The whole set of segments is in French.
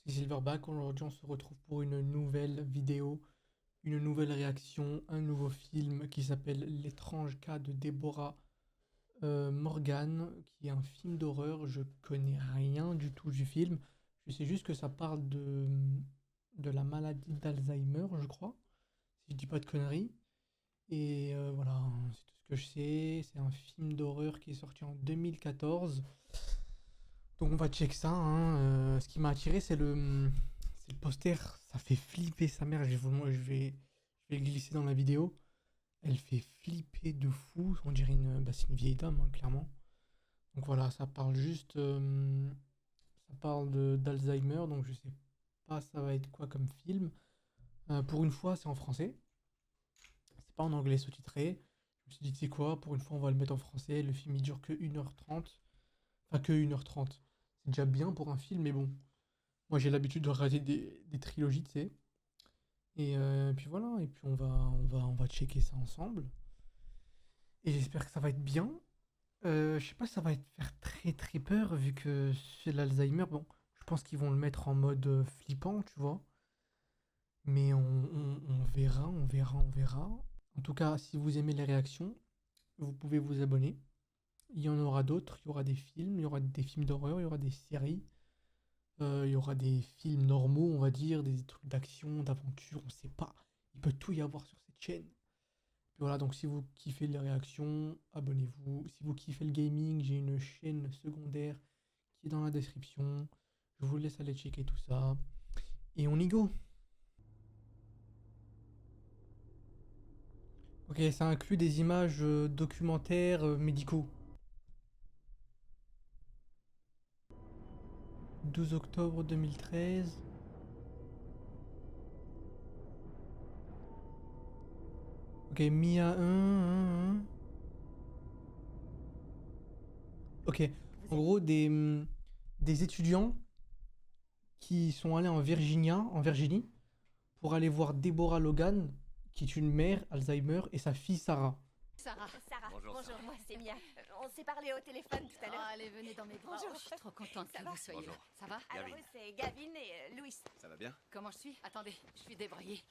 c'est Silverback. Aujourd'hui, on se retrouve pour une nouvelle vidéo, une nouvelle réaction, un nouveau film qui s'appelle L'étrange cas de Deborah Morgan, qui est un film d'horreur. Je connais rien du tout du film. Je sais juste que ça parle de la maladie d'Alzheimer, je crois, si je dis pas de conneries. Et voilà, c'est tout ce que je sais. C'est un film d'horreur qui est sorti en 2014. Donc on va check ça, hein. Ce qui m'a attiré, c'est le poster. Ça fait flipper sa mère. Je vais le glisser dans la vidéo. Elle fait flipper de fou. On dirait c'est une vieille dame, hein, clairement. Donc voilà, ça parle juste, ça parle d'Alzheimer. Donc je sais pas, ça va être quoi comme film. Pour une fois, c'est en français. C'est pas en anglais sous-titré. Je me suis dit, tu sais quoi, pour une fois, on va le mettre en français. Le film, il dure que 1h30. Enfin, que 1h30. C'est déjà bien pour un film, mais bon. Moi, j'ai l'habitude de regarder des trilogies, tu sais. Et puis voilà, et puis on va checker ça ensemble. Et j'espère que ça va être bien. Je sais pas si ça va être faire très très peur, vu que c'est l'Alzheimer. Bon, je pense qu'ils vont le mettre en mode flippant, tu vois. Mais on verra, on verra, on verra. En tout cas, si vous aimez les réactions, vous pouvez vous abonner. Il y en aura d'autres. Il y aura des films, il y aura des films d'horreur, il y aura des séries. Il y aura des films normaux, on va dire, des trucs d'action, d'aventure, on sait pas. Il peut tout y avoir sur cette chaîne. Puis voilà, donc si vous kiffez les réactions, abonnez-vous. Si vous kiffez le gaming, j'ai une chaîne secondaire qui est dans la description. Je vous laisse aller checker tout ça. Et on y go. Ok, ça inclut des images documentaires médicaux. 12 octobre 2013. Ok, Mia 1. Ok, en gros, des étudiants qui sont allés en Virginie, pour aller voir Deborah Logan, qui est une mère Alzheimer, et sa fille Sarah. Sarah. Sarah, Bonjour, bonjour, Sarah. moi c'est Mia. On s'est parlé au téléphone tout à Oh, l'heure. allez, venez dans mes bras. Bonjour. Oh, je suis trop contente Ça que va vous soyez Bonjour. là. Ça va Alors Gavin. eux c'est Gavin et Louis. Ça va bien? Comment je suis? Attendez, je suis débraillée.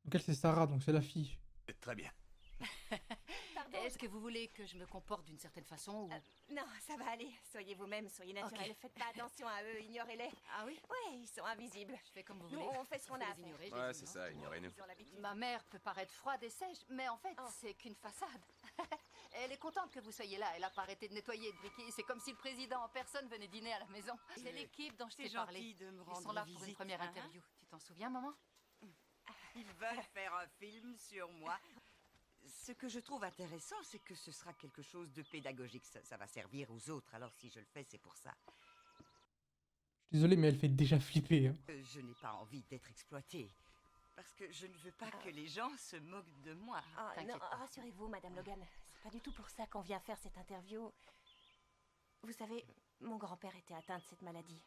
Donc elle, c'est Sarah, donc c'est la fille. Très bien. Pardon. Est-ce que vous voulez que je me comporte d'une certaine façon ou... Non, ça va aller. Soyez vous-même, soyez naturels. Ok. Faites pas attention à eux, ignorez-les. Ah oui? Ouais, ils sont invisibles. Je fais comme vous Nous, voulez. on fait ce qu'on Faut a à les faire. ignorer, je Ouais, les c'est ignore. ça, ignorez-nous. Ils ont l'habitude. Ma mère peut paraître froide et sèche, mais en fait, Oh. c'est qu'une façade. Elle est contente que vous soyez là. Elle a pas arrêté de nettoyer et de briquer. C'est comme si le président en personne venait dîner à la maison. C'est l'équipe dont je t'ai C'est parlé. gentil de me Ils rendre sont là pour une visite, première hein. interview. Tu t'en souviens, maman? Ils veulent faire un film sur moi. Ce que je trouve intéressant, c'est que ce sera quelque chose de pédagogique. Ça va servir aux autres, alors si je le fais, c'est pour ça. Je suis désolé, mais elle fait déjà flipper, hein. Je n'ai pas envie d'être exploitée. Parce que je ne veux pas que les gens se moquent de moi. Ah, non, T'inquiète pas. rassurez-vous, Madame Logan. C'est pas du tout pour ça qu'on vient faire cette interview. Vous savez, mon grand-père était atteint de cette maladie.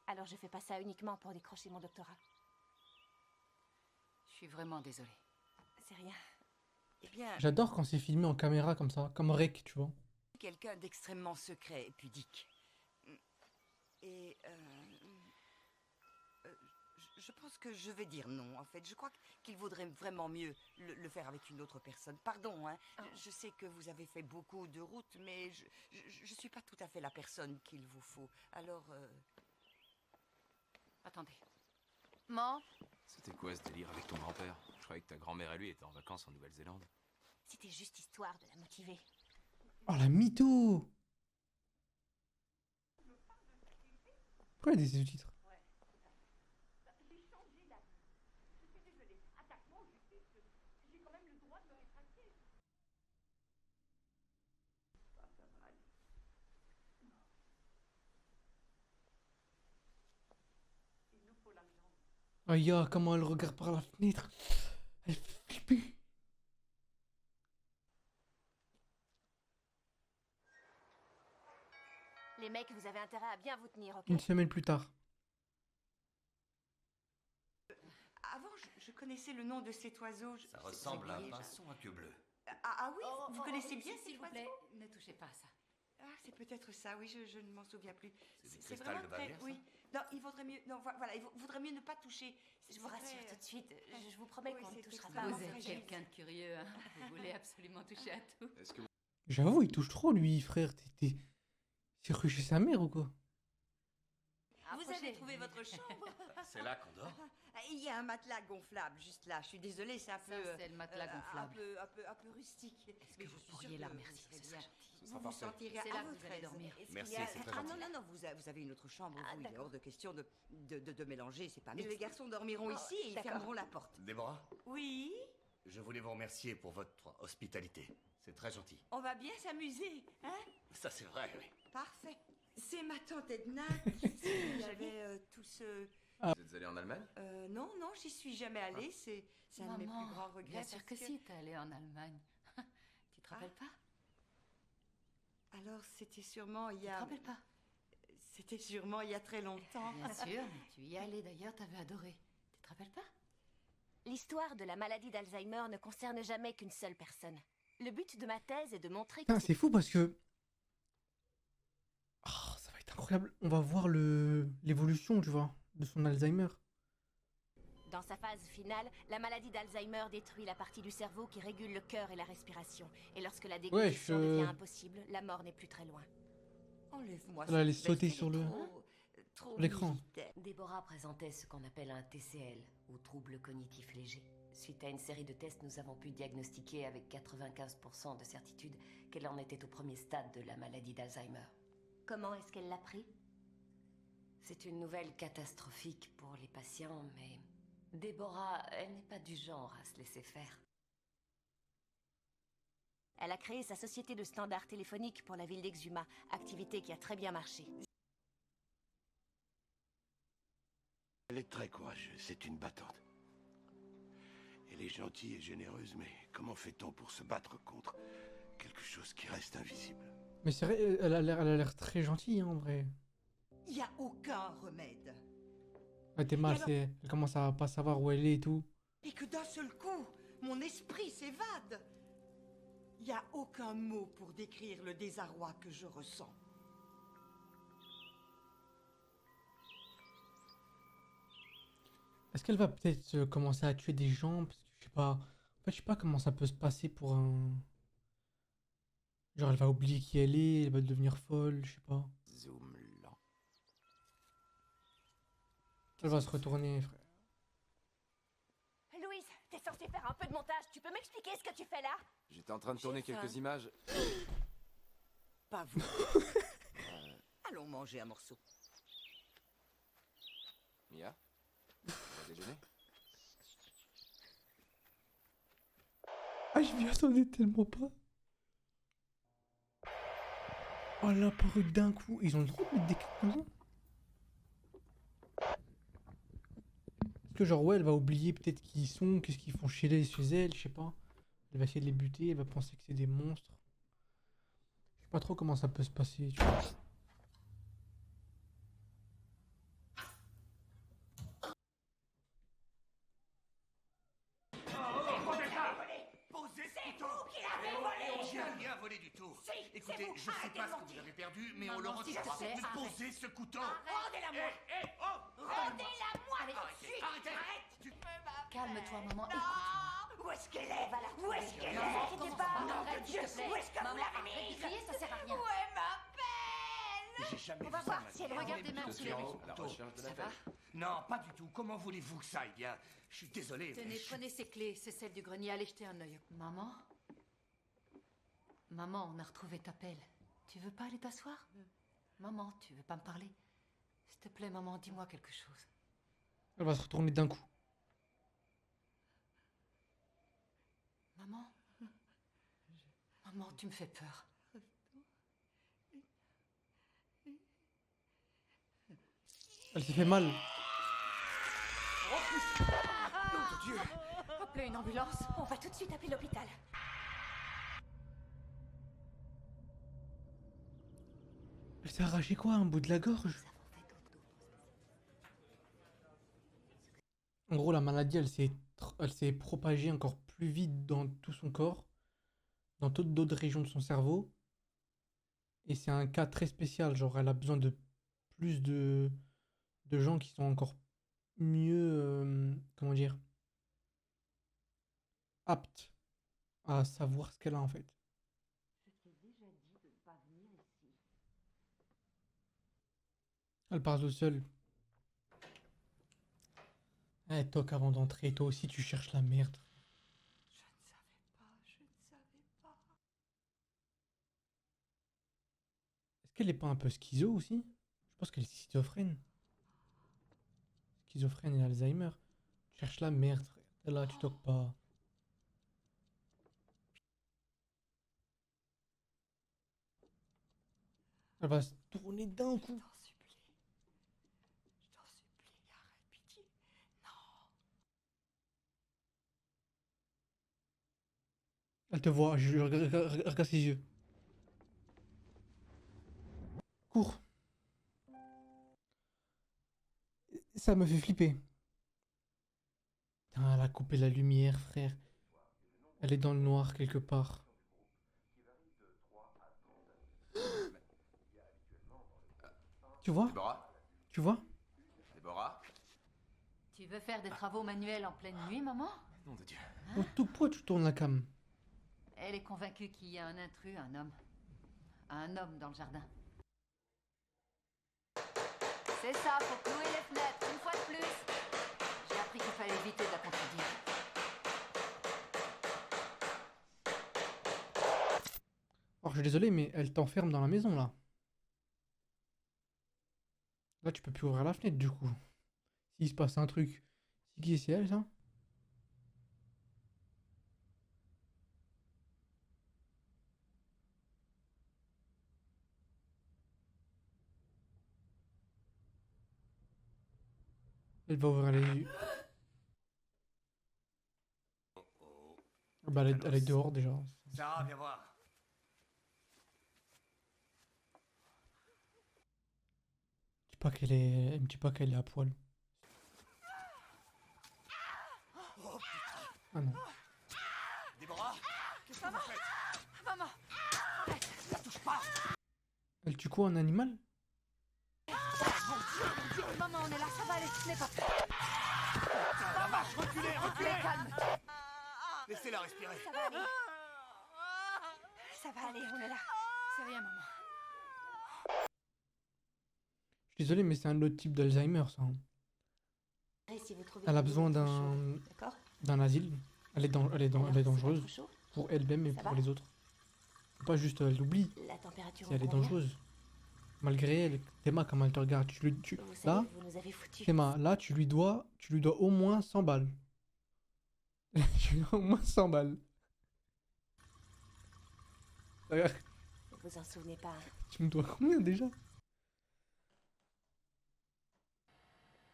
Alors je fais pas ça uniquement pour décrocher mon doctorat. Je suis vraiment désolée. C'est rien. Eh bien, J'adore quand c'est filmé en caméra comme ça, comme Rec, tu vois. quelqu'un d'extrêmement secret et pudique. Et je pense que je vais dire non, en fait. Je crois qu'il vaudrait vraiment mieux le faire avec une autre personne. Pardon, hein. Oh. Je sais que vous avez fait beaucoup de routes, mais je suis pas tout à fait la personne qu'il vous faut. Alors, Attendez. Maman? C'était quoi ce délire avec ton grand-père? Je croyais que ta grand-mère et lui étaient en vacances en Nouvelle-Zélande. C'était juste histoire de la motiver. Oh la mytho! Pourquoi il y a des sous-titres? Oh ya, comment elle regarde par la fenêtre? Elle fait flipper. Les mecs, vous avez intérêt à bien vous tenir, ok? Une semaine plus tard. avant, je connaissais le nom de cet oiseau. Ça ressemble à un oublié, pinson à queue bleue. Ah oui, vous connaissez bien S'il cet vous plaît, oiseau? ne touchez pas à ça. Ah, c'est peut-être ça, oui, je ne m'en souviens plus. C'est du C'est cristal vraiment de Bavière, ça oui, Non, il vaudrait mieux... Non, voilà, il vaudrait mieux ne pas toucher. Je vous rassure tout de suite, je vous promets Oui, qu'on ne c'est touchera extrêmement pas. Vous êtes fragile. quelqu'un de curieux, hein. Vous voulez absolument toucher à tout. Est-ce que vous... J'avoue, il touche trop, lui, frère. C'est cru chez sa mère ou quoi? Vous avez Approchez. trouvé votre chambre? C'est là qu'on dort? Il y a un matelas gonflable juste là. Je suis désolée, c'est un Ça, peu... c'est le matelas gonflable. Un peu rustique. Est-ce Mais que je vous suis pourriez sûre la que remercier, vous ce serez serait bien. gentil. Ce sera Vous parfait. sentirez C'est à là que votre vous allez aise. dormir. Est-ce qu'il Merci, y a- c'est très Ah gentil. non, vous avez une autre chambre. Ah, vous, il est d'accord. hors de question de mélanger, c'est pas mixte. Les garçons dormiront Oh, ici et ils d'accord. fermeront la porte. Déborah, Oui, je voulais vous remercier pour votre hospitalité. C'est très gentil. on va bien s'amuser, hein? Ça, c'est vrai, oui. Parfait. C'est ma tante Edna qui avait tout ce... Vous êtes allé en Allemagne? Non, j'y suis jamais allée. C'est un de mes Maman, plus grands regrets. bien sûr que parce si, t'es allée en Allemagne. Tu te rappelles pas? Alors, c'était sûrement il y Tu te a... rappelles pas? C'était sûrement il y a très longtemps. Bien sûr, mais tu y es allée d'ailleurs, t'avais adoré. Tu te rappelles pas? L'histoire de la maladie d'Alzheimer ne concerne jamais qu'une seule personne. Le but de ma thèse est de montrer que Putain, c'est fou parce que. Oh, ça va être incroyable. On va voir l'évolution, tu vois, de son Alzheimer. dans sa phase finale, la maladie d'Alzheimer détruit la partie du cerveau qui régule le cœur et la respiration. Et lorsque la déglutition devient impossible, la mort n'est plus très loin. Enlève-moi Elle allait cette sauter veste, sur elle est le- trop l'écran. militaire. Déborah présentait ce qu'on appelle un TCL, ou trouble cognitif léger. Suite à une série de tests, nous avons pu diagnostiquer avec 95% de certitude qu'elle en était au premier stade de la maladie d'Alzheimer. Comment est-ce qu'elle l'a pris? C'est une nouvelle catastrophique pour les patients, mais Déborah, elle n'est pas du genre à se laisser faire. Elle a créé sa société de standards téléphoniques pour la ville d'Exuma, activité qui a très bien marché. Elle est très courageuse, c'est une battante. Elle est gentille et généreuse, mais comment fait-on pour se battre contre quelque chose qui reste invisible? Mais c'est vrai, elle a l'air très gentille, hein, en vrai. Il n'y a aucun remède. Elle était mal, alors- elle commence à pas savoir où elle est et tout. Et que d'un seul coup, mon esprit s'évade. Il n'y a aucun mot pour décrire le désarroi que je ressens. Est-ce qu'elle va peut-être commencer à tuer des gens? Parce que je sais pas. En fait, je sais pas comment ça peut se passer pour un. Genre, elle va oublier qui elle va devenir folle, je sais pas. Zoom lent. Elle va se retourner, frère. Louise, t'es censée faire un peu de montage. Tu peux m'expliquer ce que tu fais là? J'étais en train de tourner J'ai faim. quelques images. Pas vous. Allons manger un morceau. Mia, on va déjeuner? Ah, je m'y attendais tellement pas. Oh, elle a apparu d'un coup. Ils ont le droit de mettre des clips comme ça? Est-ce que genre, ouais, elle va oublier peut-être qui ils sont, qu'est-ce qu'ils font chez elle, je sais pas. Elle va essayer de les buter, elle va penser que c'est des monstres. Je sais pas trop comment ça peut se passer, tu vois. Posez ce couteau! On n'a rien volé du tout. Écoutez, je sais pas ce que vous avez perdu, mais on le Maman, s'il te retrouvera. plaît, Mais arrête. posez ce couteau! Rendez-la-moi! Rendez-la-moi tout de suite! Calme-toi, maman. Où est-ce qu'elle est? Où est-ce qu'elle est? Ne vous inquiétez pas! Arrête, s'il te plaît. Où est-ce que vous Maman, l'avez arrête de mise? crier, ça sert à rien. Où est ma peine? J'ai jamais On va vu ça, voir ma si elle vie. Regarde tes mains Je sous suis les en mains. haut, à la recherche de la Ça paix. va? Non, pas du tout. Comment voulez-vous que ça aille bien? Je suis désolé. mais Tenez, je- prenez ces clés, c'est celle du grenier, allez jeter un œil. Maman? Maman, on a retrouvé ta pelle. Tu veux pas aller t'asseoir? Maman, tu veux pas me parler? S'il te plaît, maman, dis-moi quelque chose. Elle va se retourner d'un coup. Maman? Maman, tu me fais peur. Elle s'est fait mal. Appelez une ambulance. On va tout de suite appeler l'hôpital. Elle s'est arraché quoi, un bout de la gorge? En gros, la maladie, elle s'est propagée encore plus vite dans tout son corps, dans toutes d'autres régions de son cerveau. Et c'est un cas très spécial, genre elle a besoin de plus de gens qui sont encore mieux, comment dire, aptes à savoir ce qu'elle a en fait. Elle parle toute seule. Eh, toc avant d'entrer, toi aussi tu cherches la merde. Je ne savais pas. Est-ce qu'elle est pas un peu schizo aussi? Je pense qu'elle est schizophrène. Schizophrène et Alzheimer. Tu cherches la merde, frère. T'es là, tu toques pas. Elle va se tourner d'un coup. T'en supplie. Je t'en supplie, arrête, pitié. Non. Elle te voit, regarde ses yeux. Cours. Ça me fait flipper. Putain, elle a coupé la lumière, frère. Elle est dans le noir quelque part. Tu vois? Déborah? Tu vois? Déborah? Tu veux faire des travaux manuels en pleine nuit, maman? Nom de Dieu. Oh, tout pourquoi tu tournes la cam? Elle est convaincue qu'il y a un intrus, un homme. Un homme dans le jardin. C'est ça, faut clouer les fenêtres, une fois de plus. J'ai appris qu'il fallait éviter de la contredire. Oh, je suis désolé, mais elle t'enferme dans la maison, là. Là, tu peux plus ouvrir la fenêtre, du coup. S'il se passe un truc. C'est qui, c'est elle, ça? Elle va ouvrir les yeux. Bah, elle est dehors, déjà. Sarah, viens voir. Dis pas qu'elle est... Elle me dit pas qu'elle est à poil. Ah non. Déborah, qu'est-ce que vous faites? Maman! La touche pas. Elle tue quoi, un animal? Maman, on est là, ça va aller, n'aie pas peur. Putain, la vache, reculez, reculez. Calme. Laissez-la respirer. Ça va aller. Ça va aller, on est là. C'est rien, maman. Je suis désolé, mais c'est un autre type d'Alzheimer, ça. Hein. Et si vous trouvez Elle a que besoin vous êtes trop d'un chaud, d'accord? asile. Elle est Alors, elle est c'est pas dangereuse trop chaud? pour elle-même et Ça pour va les autres. Faut pas juste elle l'oublie. La température Si elle est vous convient? dangereuse. Malgré elle, Théma, comment elle te regarde. Vous savez, Là, vous nous avez foutu. Théma, là, tu lui dois au moins 100 balles. Tu lui dois au moins 100 balles. Regarde, Vous vous en souvenez pas, hein? tu me dois combien déjà?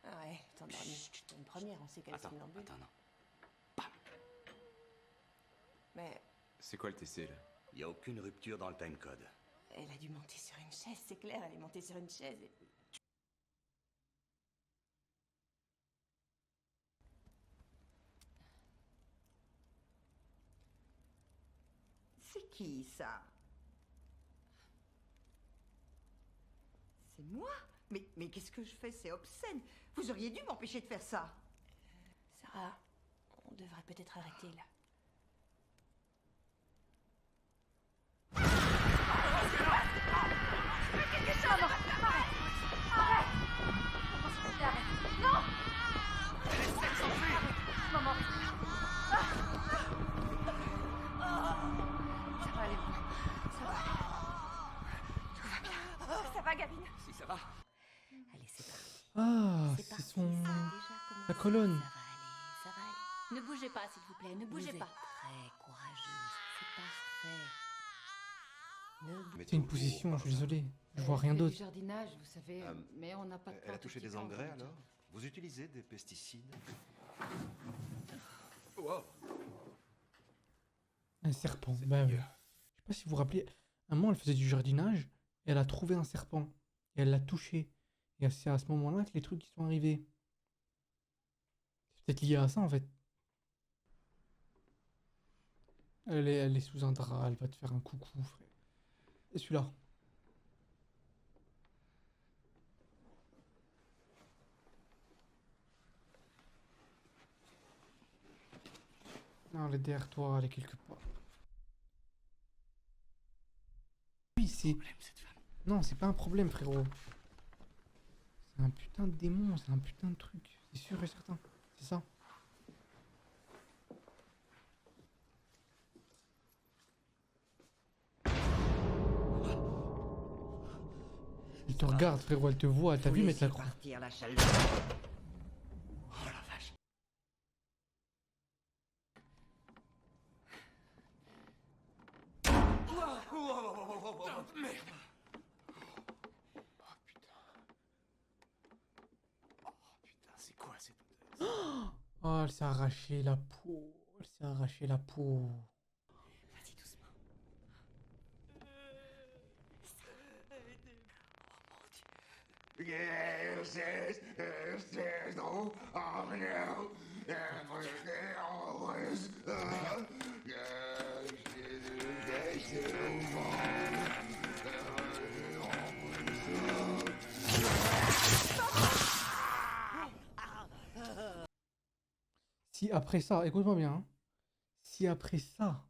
Ah ouais, t'en as une première, on sait qu'elle est Attends, somnambule. attends, non. Mais C'est quoi le TC, là? Il n'y a aucune rupture dans le timecode. elle a dû monter sur une chaise, c'est clair, elle est montée sur une chaise. C'est qui, ça? C'est moi? Mais qu'est-ce que je fais? C'est obscène. Vous auriez dû m'empêcher de faire ça. Sarah, on devrait peut-être arrêter là. Maman! Ça va aller, maman. Ça va. Tout va bien. Ça va, Gavin? Si, ça va. Allez, c'est parti. Ah, C'est c'est parti, son... ça a déjà commencé. La colonne. Ça va aller. Ne bougez pas, s'il vous plaît, ne Vous bougez êtes pas. très courageuse. C'est parfait. Ne bougez C'est une position, je suis désolé. Je vois rien Elle fait d'autre. du jardinage, vous savez, mais on n'a pas de Elle a plantes touché des horticoles, engrais donc. alors? Vous utilisez des pesticides? Wow. Un serpent. Bah, mieux. je sais pas si vous vous rappelez. À un moment, elle faisait du jardinage et elle a trouvé un serpent. Et elle l'a touché. Et c'est à ce moment-là que les trucs qui sont arrivés. C'est peut-être lié à ça en fait. Elle est sous un drap, elle va te faire un coucou, frère. Et celui-là. Elle est derrière toi, elle est quelque part. Oui, c'est... Non, c'est pas un problème, frérot. C'est un putain de démon, c'est un putain de truc. C'est sûr et certain. C'est ça. Elle te regarde, frérot, elle te voit, elle t'a vu mettre la croix. Partir la chaleur. Oh la vache. Merde. Oh putain. Oh putain, c'est quoi cette odeur? Oh, elle s'est arraché la peau. Elle s'est arraché la peau. Vas-y, doucement. Yes, yes, yes, yes, no, oh no, always, Si après ça, écoute-moi bien, hein. Si après ça,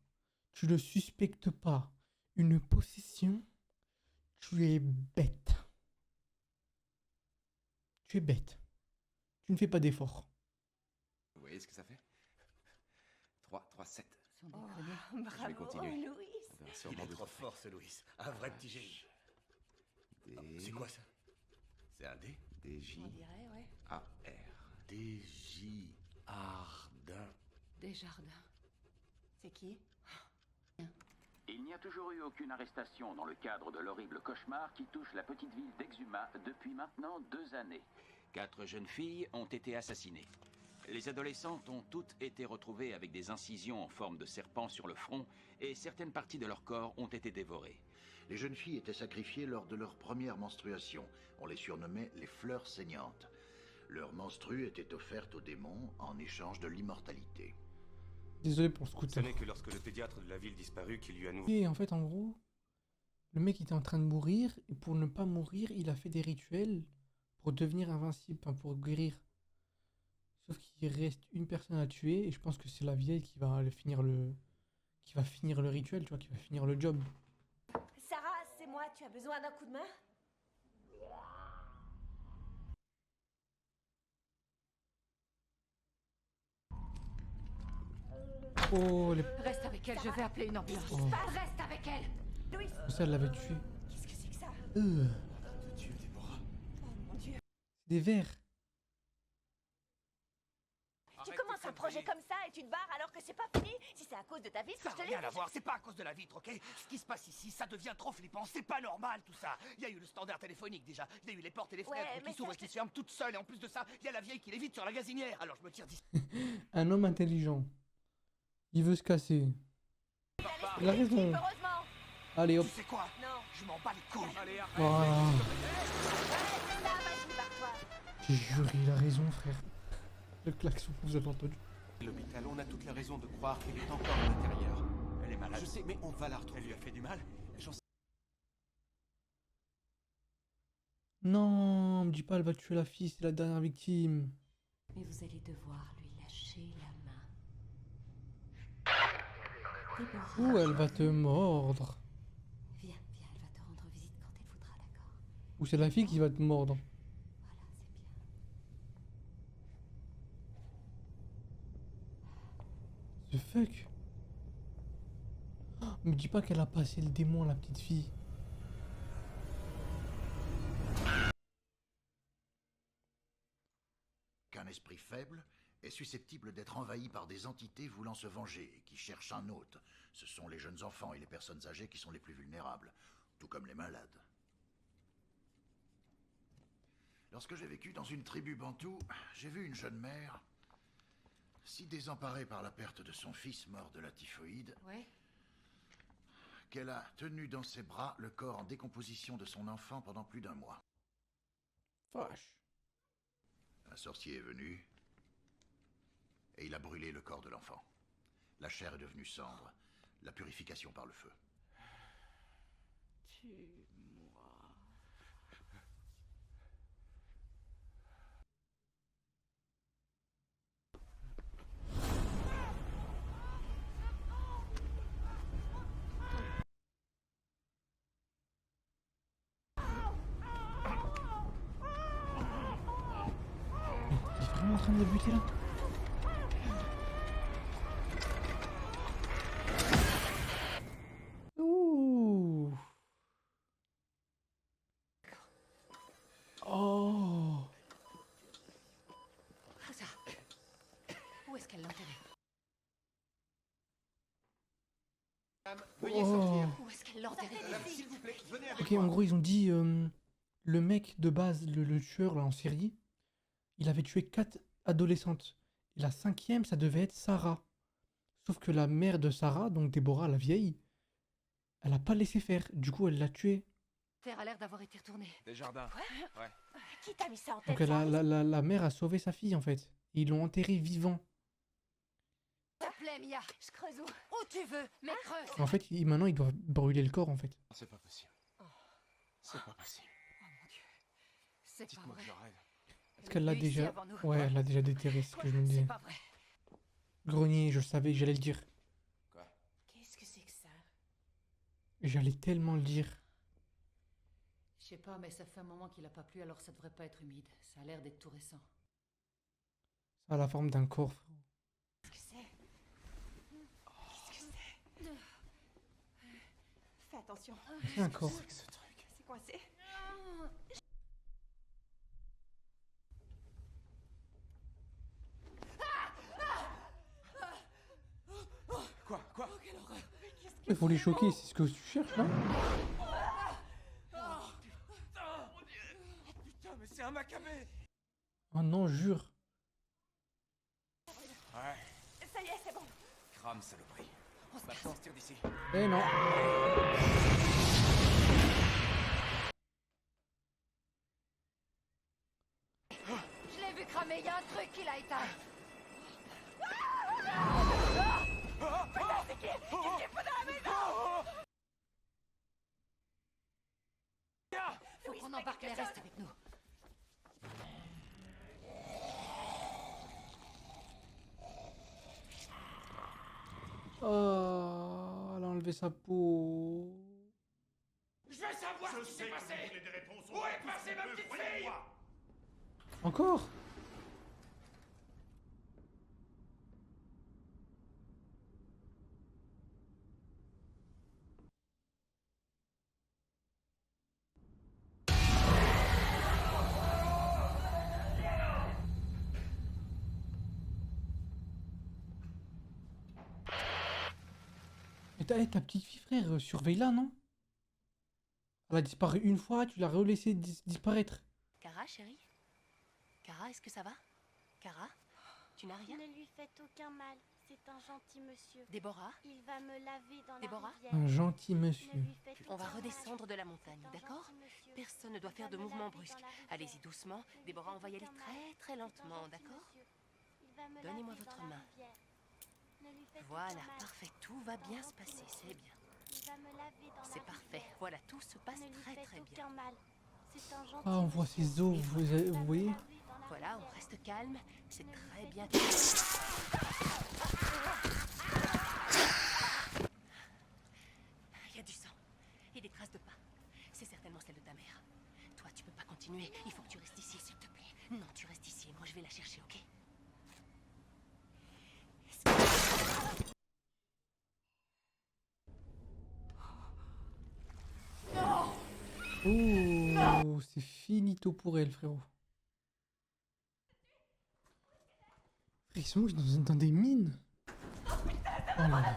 tu ne suspectes pas une possession, tu es bête. Tu es bête. Tu ne fais pas d'effort. Vous voyez ce que ça fait 3, 3, 7. Sans Oh, déconner. Je vais bravo, continuer. Louis. On verra Il sûrement est deux, trop trois fort ce Louis. Un vrai petit génie. C'est quoi ça? C'est un D? DJ On dirait, ouais. AR. DJ Ardin. Desjardins. C'est qui? Il n'y a toujours eu aucune arrestation dans le cadre de l'horrible cauchemar qui touche la petite ville d'Exuma depuis maintenant 2 années. 4 jeunes filles ont été assassinées. Les adolescentes ont toutes été retrouvées avec des incisions en forme de serpent sur le front et certaines parties de leur corps ont été dévorées. Les jeunes filles étaient sacrifiées lors de leur première menstruation. On les surnommait les fleurs saignantes. Leur menstrue était offerte aux démons en échange de l'immortalité. Désolé pour le Ce scooter. n'est que lorsque le pédiatre de la ville disparut qu'il lui a nouveau... Et en fait, en gros, le mec était en train de mourir, et pour ne pas mourir, il a fait des rituels pour devenir invincible, enfin pour guérir. Sauf qu'il reste une personne à tuer, et je pense que c'est la vieille qui va finir le rituel, tu vois, qui va finir le job. Sarah, c'est moi, tu as besoin d'un coup de main? Oh, les... Reste avec elle, je vais appeler une ambulance. Oh. Reste avec elle. Louis, Ça, elle l'avait tué. qu'est-ce que c'est que ça? Euh, De Dieu, Déborah. Oh mon Dieu. c'est des vers. Tu commences un projet comme ça et tu te barres alors que c'est pas fini? Si c'est à cause de ta vitre, Ça je n'a te l'ai rien à dit. voir, c'est pas à cause de la vitre, ok? Ce qui se passe ici, ça devient trop flippant, c'est pas normal tout ça. Il y a eu le standard téléphonique déjà, il y a eu les portes et les Ouais, fenêtres mais qui s'ouvrent ça, et qui se ferment toutes seules, et en plus de ça, il y a la vieille qui lévite sur la gazinière. Alors je me tire d'ici. Un homme intelligent. Il veut se casser. Il a raison. Heureusement. Allez, hop. Tu sais quoi? Non. Je m'en bats les couilles. Allez, arrête. Voilà. Arrête ça, vas-y, barre-toi. J'ai juré, il a raison, frère. Le klaxon, vous avez entendu. L'hôpital, on a toute la raison de croire qu'elle est encore à l'intérieur. Elle est malade. Je sais, mais on va la retrouver. Elle lui a fait du mal. J'en sais. Non, me dis pas, elle va tuer la fille, c'est la dernière victime. Mais vous allez devoir lui lâcher la main. Déborah, Ou elle va te mordre. viens, viens, elle va te rendre visite quand elle voudra, d'accord? Ou c'est la fille qui va te mordre. Voilà, c'est bien. The fuck? Oh, me dis pas qu'elle a passé le démon, la petite fille. Qu'un esprit faible est susceptible d'être envahi par des entités voulant se venger et qui cherchent un hôte. Ce sont les jeunes enfants et les personnes âgées qui sont les plus vulnérables, tout comme les malades. Lorsque j'ai vécu dans une tribu bantoue, j'ai vu une jeune mère, si désemparée par la perte de son fils mort de la typhoïde, Ouais. qu'elle a tenu dans ses bras le corps en décomposition de son enfant pendant plus d'1 mois. Vache. Un sorcier est venu et il a brûlé le corps de l'enfant. La chair est devenue cendre, la purification par le feu. Tue-moi. en train de la buter là. Ouh. Oh. Ça. Où est-ce qu'elle l'a enterré? Veuillez Oh. sortir. Où est-ce qu'elle l'a enterré? Madame, s'il vous plaît, venez avec Ok, moi. en gros, ils ont dit le mec de base, le tueur là en série, il avait tué 4 adolescentes. Et la 5e, ça devait être Sarah. Sauf que la mère de Sarah, donc Déborah, la vieille, elle a pas laissé faire. Du coup, elle l'a tué. Terre a l'air d'avoir été retournée. Des jardins. Ouais. Qui t'a mis ça en tête? Donc la mère a sauvé sa fille en fait. Et ils l'ont enterré vivant. S'il te plaît, Mia. Je creuse où tu veux, mais creuse. En fait, maintenant, ils doivent brûler le corps en fait. C'est pas possible. C'est pas possible. Oh mon Dieu. C'est pas Dites-moi vrai. que je rêve. Est-ce qu'elle l'a venu ici déjà... avant nous. Ouais, elle l'a déjà déterré, c'est ce que je me disais. C'est pas vrai. Grenier, je savais, j'allais le dire. Qu'est-ce que c'est que ça? J'allais tellement le dire. Je sais pas, mais ça fait un moment qu'il a pas plu, alors ça devrait pas être humide. Ça a l'air d'être tout récent. Ça a la forme d'un corps, frérot. Qu'est-ce que c'est? Qu'est-ce que c'est? Fais attention. C'est un corps. C'est coincé. Quoi? Il faut les choquer, c'est ce que tu cherches là? Putain, mais c'est un macabé. Oh non, jure. Ouais. Ça y est, c'est bon. Crame, saloperie. Maintenant, on se tire d'ici. Eh non. Je l'ai vu cramer, il y a un truc qui l'a éteint. Faut qu'on embarque les restes avec nous. Oh, elle a enlevé sa peau. Je veux savoir ce qui s'est passé. Où est passée ma petite fille? Encore? Mais ta petite fille, frère, surveille-la, non? Elle a disparu une fois, tu l'as relaissée disparaître. Kara, chérie? Kara, est-ce que ça va? Kara? Tu n'as rien? Ne lui faites aucun mal. C'est un gentil monsieur. Déborah? Il va me laver dans Déborah? la rivière. Un gentil monsieur. Ne lui faites On va aucun mal. redescendre de la montagne, C'est un d'accord? gentil monsieur. Personne ne doit Il faire va de me mouvements laver brusques. dans la rivière. Allez-y doucement. Ne lui Déborah, on va y faites aller aucun mal. très très C'est un lentement, gentil d'accord? monsieur. Il va me Donnez-moi laver votre dans la main. rivière. Ne lui faites Voilà, aucun mal. parfait. Tout va bien se passer, c'est bien. Il va me laver dans C'est la parfait. rivière. Voilà, tout se passe Ne lui très faites très bien. aucun mal. C'est un gentil Ah, on voit monsieur. ses os, vous voyez? Voilà, on reste calme. C'est très bien. Il y a du sang et des traces de pas. C'est certainement celle de ta mère. Toi, tu peux pas continuer. Il faut que tu restes ici, s'il te plaît. Non, tu restes ici et moi je vais la chercher, ok? Oh, c'est finito pour elle, frérot. Frère, ils sont où? Dans des mines? Oh là là,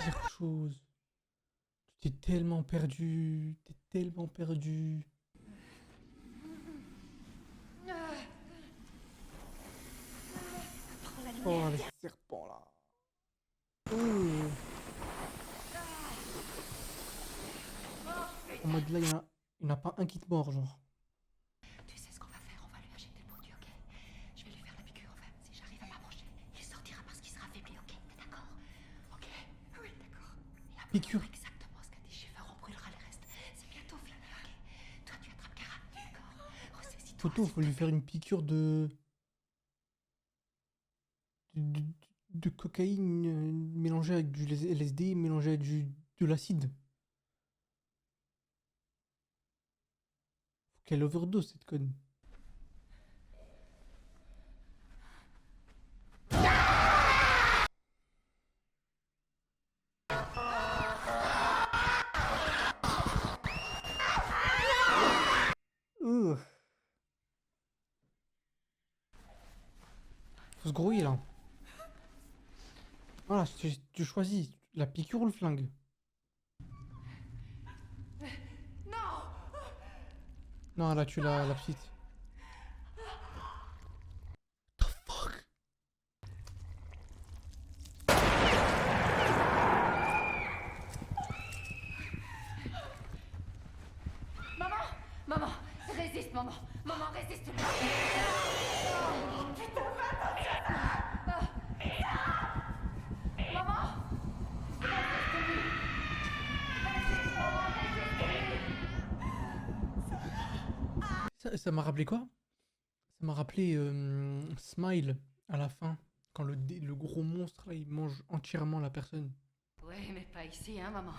pire chose. Tu t'es tellement perdu. T'es tellement perdu. Oh, les serpents là. Oh. En mode là, il n'y en a pas un qui te mord, genre. Tu sais ce qu'on va faire? On va lui injecter le produit, ok? Je vais lui faire la piqûre, enfin, si j'arrive à m'approcher. Il sortira parce qu'il sera affaibli, ok? D'accord? Ok? Oui, d'accord. La Piqûre. Exactement ce qu'a dit Schiffer, on brûlera les restes. C'est bientôt fini, ok? Toi, tu attrapes Kara, d'accord? Ressaisis-toi. Toto, faut lui faire une piqûre de cocaïne mélangée avec du LSD, mélangée avec de l'acide. Faut qu'elle overdose cette conne. Faut se grouiller là. Voilà, tu choisis la piqûre ou le flingue. Non! Non, là tu la petite. Maman! Maman! Résiste, maman! Maman, résiste! Oh, putain, fais attention! Maman! Résiste-lui! Résiste, maman, résiste-lui! Ça m'a rappelé quoi? Ça m'a rappelé Smile à la fin. Quand le gros monstre là, il mange entièrement la personne. Ouais, mais pas ici, hein, maman.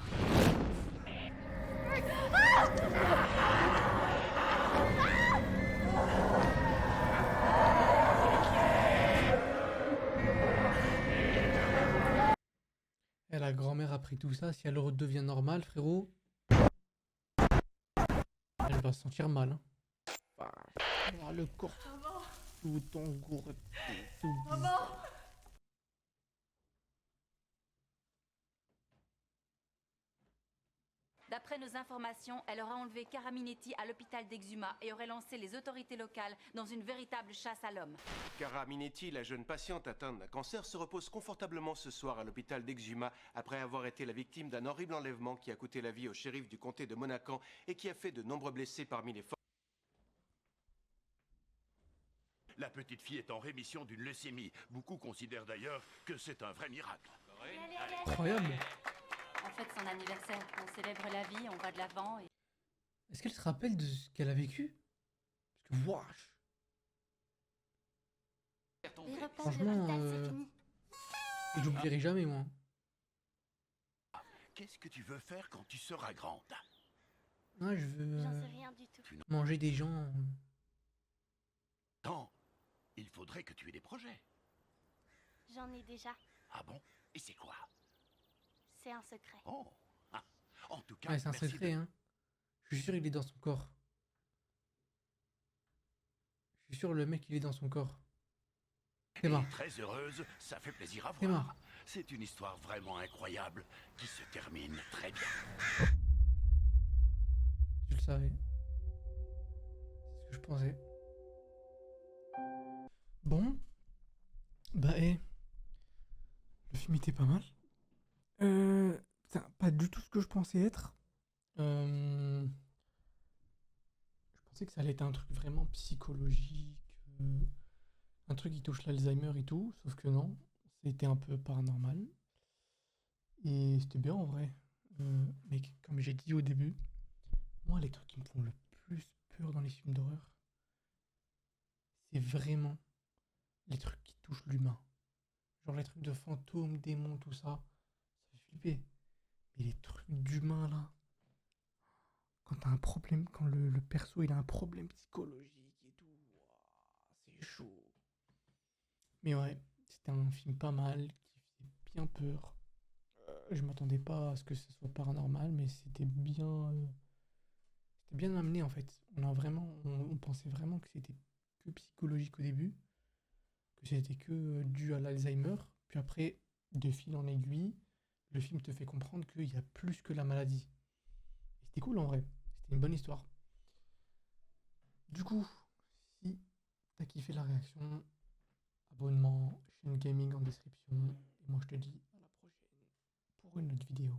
Et la grand-mère après tout ça, si elle redevient normale, frérot, elle va se sentir mal. Hein. Ah, le corps tout engourdi, tout bizarre. D'après nos informations, elle aura enlevé Cara Minetti à l'hôpital d'Exuma et aurait lancé les autorités locales dans une véritable chasse à l'homme. Cara Minetti, la jeune patiente atteinte d'un cancer, se repose confortablement ce soir à l'hôpital d'Exuma après avoir été la victime d'un horrible enlèvement qui a coûté la vie au shérif du comté de Monacan et qui a fait de nombreux blessés parmi les forces. La petite fille est en rémission d'une leucémie. Beaucoup considèrent d'ailleurs que c'est un vrai miracle. Incroyable. En fait, son anniversaire, on célèbre la vie, on va de l'avant et... Est-ce qu'elle se rappelle de ce qu'elle a vécu? Parce que, wesh. Franchement, j'oublierai jamais, moi. Qu'est-ce que tu veux faire quand tu seras grande? Ouais, je veux J'en sais rien du tout. manger des gens. Non, il faudrait que tu aies des projets. J'en ai déjà. Ah bon? Et c'est quoi? C'est un secret. Oh, ah. En tout cas, Ouais, c'est un merci secret, hein. Je suis sûr il est dans son corps. Je suis sûr le mec il est dans son corps. C'est bon. Très heureuse, ça fait plaisir à C'est voir. bon. C'est une histoire vraiment incroyable qui se termine très bien. Je le savais. C'est ce que je pensais. Bon. Bah, le film était pas mal. Putain, pas du tout ce que je pensais être. Je pensais que ça allait être un truc vraiment psychologique. Un truc qui touche l'Alzheimer et tout. Sauf que non. C'était un peu paranormal. Et c'était bien en vrai. Mais comme j'ai dit au début, moi les trucs qui me font le plus peur dans les films d'horreur, c'est vraiment les trucs qui touchent l'humain. Genre les trucs de fantômes, démons, tout ça. Ça fait flipper. Mais les trucs d'humains là, quand t'as un problème, quand le perso il a un problème psychologique et tout, c'est chaud. Mais ouais, c'était un film pas mal, qui faisait bien peur. Je m'attendais pas à ce que ce soit paranormal, mais c'était bien amené en fait. On pensait vraiment que c'était que psychologique au début, que c'était que dû à l'Alzheimer. Puis après, de fil en aiguille, le film te fait comprendre qu'il y a plus que la maladie. Et c'était cool en vrai. C'était une bonne histoire. Du coup, si t'as kiffé la réaction, abonnement, chaîne gaming en description. Et moi je te dis à la prochaine pour une autre vidéo.